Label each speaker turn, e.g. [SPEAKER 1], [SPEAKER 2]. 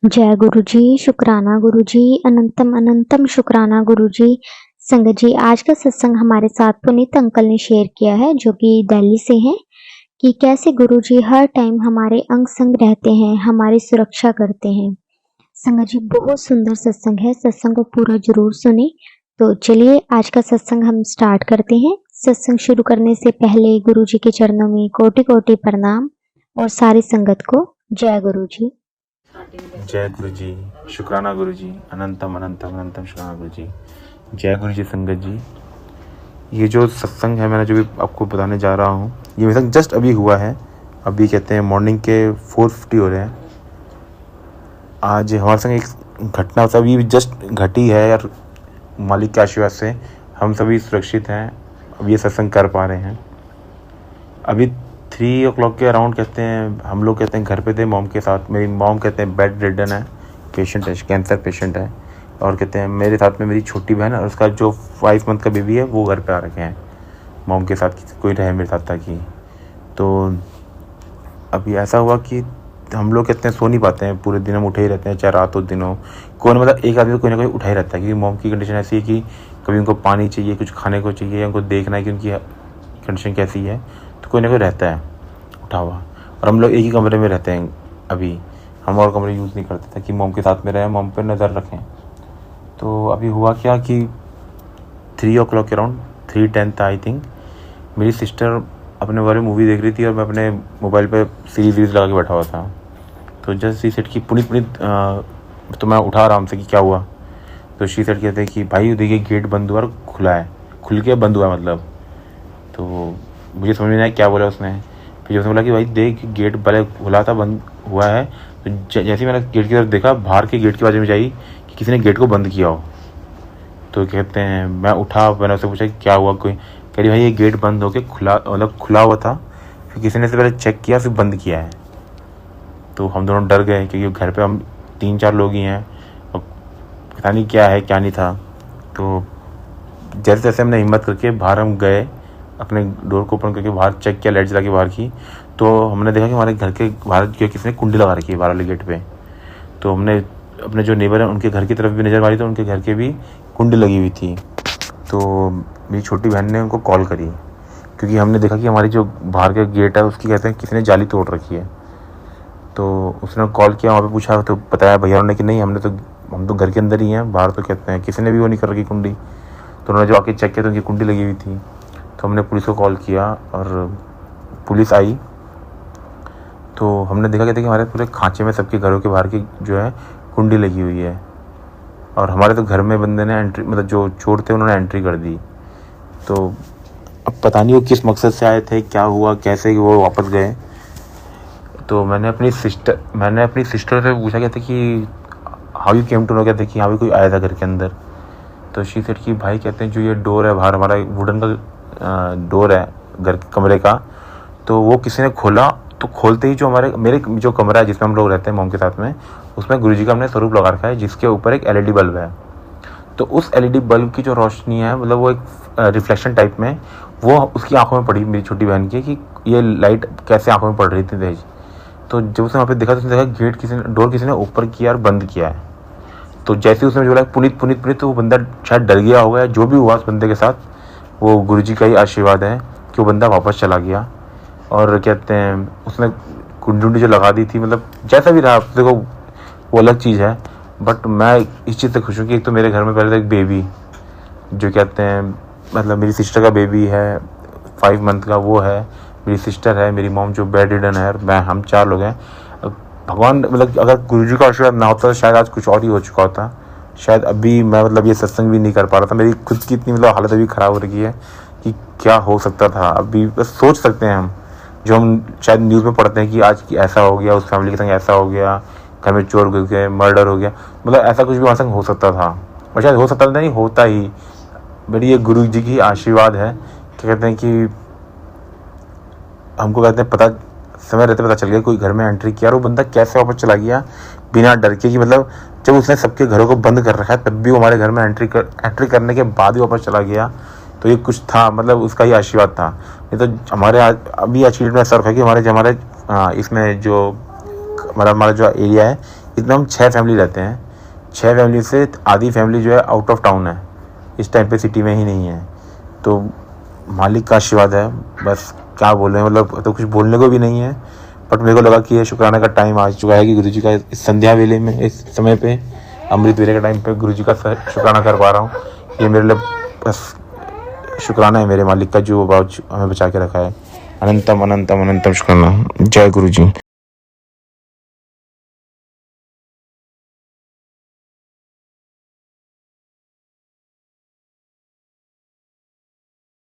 [SPEAKER 1] जय गुरु जी, शुक्राना गुरु जी, अनंतम अनंतम शुक्राना गुरु जी। संगत जी, आज का सत्संग हमारे साथ पुनीत अंकल ने शेयर किया है, जो कि दिल्ली से हैं, कि कैसे गुरु जी हर टाइम हमारे अंग संग रहते हैं, हमारी सुरक्षा करते हैं। संगत जी, बहुत सुंदर सत्संग है, सत्संग को पूरा जरूर सुने। तो चलिए आज का सत्संग हम स्टार्ट करते हैं। सत्संग शुरू करने से पहले गुरु जी के चरणों में कोटि कोटि प्रणाम और सारी संगत को जय गुरु जी।
[SPEAKER 2] जय गुरु जी, शुक्राना गुरु जी, अनंतम अनंतम अनंतम शुक्राना गुरु जी। जय गुरु जी संगत जी। ये जो सत्संग है मैंने जो भी आपको बताने जा रहा हूँ, ये मेरा जस्ट अभी हुआ है। अभी कहते हैं मॉर्निंग के 4:50 हो रहे हैं। आज हमारे संग एक घटना अभी जस्ट घटी है और मालिक के आशीर्वाद से हम सभी सुरक्षित हैं। अब ये सत्संग कर पा रहे हैं। अभी 3 o'clock के अराउंड कहते हैं हम लोग कहते हैं घर पे थे मॉम के साथ। मेरी मॉम कहते हैं बेड रिडन है, पेशेंट है, कैंसर पेशेंट है। और कहते हैं मेरे साथ में मेरी छोटी बहन और उसका जो 5 month का बेबी है वो घर पे आ रखे हैं मॉम के साथ, कोई रहे मेरे साथ ताकि। तो अभी ऐसा हुआ कि हम लोग कहते हैं सो नहीं पाते हैं, पूरे दिन हम उठे ही रहते हैं, चाहे रात हो दिन हो। कोई मतलब एक आदमी तो कोई ना कोई उठा ही रहता है, क्योंकि मॉम की कंडीशन ऐसी है कि कभी उनको पानी चाहिए, कुछ खाने को चाहिए, उनको देखना है कि उनकी कंडीशन कैसी है, तो कोई ना कोई रहता है उठा हुआ। और हम लोग एक ही कमरे में रहते हैं अभी, हम और कमरे यूज़ नहीं करते ताकि मॉम के साथ में रहें, मॉम पर नज़र रखें। तो अभी हुआ क्या कि 3 o'clock के अराउंड 3:10 था आई थिंक, मेरी सिस्टर अपने बारे में मूवी देख रही थी और मैं अपने मोबाइल पे सीरीज लगा के बैठा हुआ था। तो जस्ट सी सेट की पुनीत पुनीत तो मैं उठा आराम से कि क्या हुआ। तो शी सेट कहते हैं कि भाई देखिए गेट बंद हुआ और खुला है, खुल के बंद हुआ है मतलब। तो मुझे समझ में नहीं आया क्या बोला उसने। फिर उसने बोला कि भाई देख गेट पहले खुला था, बंद हुआ है। तो जैसे ही मैंने गेट की तरफ देखा, बाहर के गेट की बाजू में जाई कि किसी ने गेट को बंद किया हो। तो कहते हैं मैं उठा, मैंने उससे पूछा क्या हुआ, कोई कह रही भाई ये गेट बंद होके खुला, मतलब खुला हुआ था, फिर किसी ने से पहले चेक किया फिर बंद किया है। तो हम दोनों डर गए क्योंकि घर पे हम 3-4 लोग ही हैं और पता नहीं क्या है क्या नहीं था। तो जैसे जैसे हमने हिम्मत करके बाहर हम गए, अपने डोर को ओपन करके बाहर चेक किया, लाइट जला के बाहर की, तो हमने देखा कि हमारे घर के बाहर जो किसी ने कुंडी लगा रखी है बाहर वाले गेट पे। तो हमने अपने जो नेबर हैं उनके घर की तरफ भी नज़र मारी तो उनके घर के भी कुंडी लगी हुई थी। तो मेरी छोटी बहन ने उनको कॉल करी क्योंकि हमने देखा कि हमारी जो बाहर का गेट है उसकी कहते हैं किसी ने जाली तोड़ रखी है। तो उसने कॉल किया, वहाँ पे पूछा तो बताया भैया ने कि नहीं हम तो घर के अंदर ही हैं, बाहर तो कहते हैं किसी ने भी वो नहीं कर रखी कुंडी। तो उन्होंने जो आके चेक किया तो उनकी कुंडी लगी हुई थी। तो हमने पुलिस को कॉल किया और पुलिस आई। तो हमने देखा कहते कि हमारे पूरे खांचे में सबके घरों के बाहर की जो है कुंडी लगी हुई है। और हमारे तो घर में बंदे ने एंट्री, मतलब जो चोर थे उन्होंने एंट्री कर दी। तो अब पता नहीं वो किस मकसद से आए थे, क्या हुआ, कैसे वो वापस गए। तो मैंने अपनी सिस्टर से पूछा कहते कि how you came to know, कहते कि हाँ भी कोई आया था घर के अंदर। तो शी सेड कि भाई कहते हैं जो ये डोर है बाहर, हमारा वुडन का डोर है घर के कमरे का, तो वो किसी ने खोला। तो खोलते ही जो मेरे जो कमरा है जिसमें हम लोग रहते हैं मॉम के साथ में, उसमें गुरुजी का हमने स्वरूप लगा रखा है जिसके ऊपर एक एलईडी बल्ब है। तो उस एलईडी बल्ब की जो रोशनी है, मतलब वो एक रिफ्लेक्शन टाइप में, वो उसकी आंखों में पड़ी मेरी छोटी बहन की कि ये लाइट कैसे आंखों में पड़ रही थी तेज। तो जब उसने वहाँ पे देखा तो उसने देखा डोर किसी ने ऊपर किया और बंद किया है। तो जैसे ही उसने बोला पुनीत पुनीत पुनीत, तो वो बंदा शायद डर गया होगा, जो भी हुआ उस बंदे के साथ, वो गुरुजी का ही आशीर्वाद है कि वो बंदा वापस चला गया। और कहते हैं उसने कुंडी जो लगा दी थी, मतलब जैसा भी रहा देखो वो अलग चीज़ है, बट मैं इस चीज़ से खुश हूँ कि एक तो मेरे घर में पहले तो एक बेबी जो कहते हैं, मतलब मेरी सिस्टर का बेबी है 5 month का, वो है, मेरी सिस्टर है, मेरी मॉम जो बेड रिडन है, मैं, हम 4 लोग हैं। भगवान, मतलब अगर गुरुजी का आशीर्वाद ना होता तो शायद आज कुछ और ही हो चुका होता। शायद अभी मैं मतलब ये सत्संग भी नहीं कर पा रहा था। मेरी खुद की इतनी मतलब हालत अभी ख़राब हो रही है कि क्या हो सकता था। अभी बस सोच सकते हैं हम, जो हम शायद न्यूज़ में पढ़ते हैं कि आज की ऐसा हो गया, उस फैमिली के संग ऐसा हो गया, घर में चोर घुस गए, मर्डर हो गया, मतलब ऐसा कुछ भी हमारे संग हो सकता था। और शायद हो सकता नहीं, होता ही। मेरी ये गुरु जी की आशीर्वाद है। क्या कहते हैं कि हमको कहते हैं पता समय रहते पता चल गया कोई घर में एंट्री किया और वो बंदा कैसे वापस चला गया बिना डर के, कि मतलब जब उसने सबके घरों को बंद कर रखा है तब भी वो हमारे घर में एंट्री करने के बाद भी वापस चला गया। तो ये कुछ था, मतलब उसका ही आशीर्वाद था। नहीं तो हमारे अभी आज की डेट में ऐसा रखा है कि हमारे इसमें जो हमारा जो एरिया है इसमें हम 6 फैमिली रहते हैं। 6 फैमिली से आधी फैमिली जो है आउट ऑफ टाउन है, इस टाइम पे सिटी में ही नहीं है। तो मालिक का आशीर्वाद है, बस क्या बोलें, मतलब तो कुछ बोलने को भी नहीं है। बट मेरे को लगा कि ये शुक्राना का टाइम आ चुका है कि गुरुजी का इस संध्या वेले में, इस समय पे, अमृत वेले का टाइम पे गुरुजी का शुक्राना कर पा रहा हूँ। ये मेरे लिए बस शुक्राना है मेरे मालिक का, जो हमें बचा के रखा है। अनंतम अनंतम अनंतम शुक्राना। जय गुरुजी।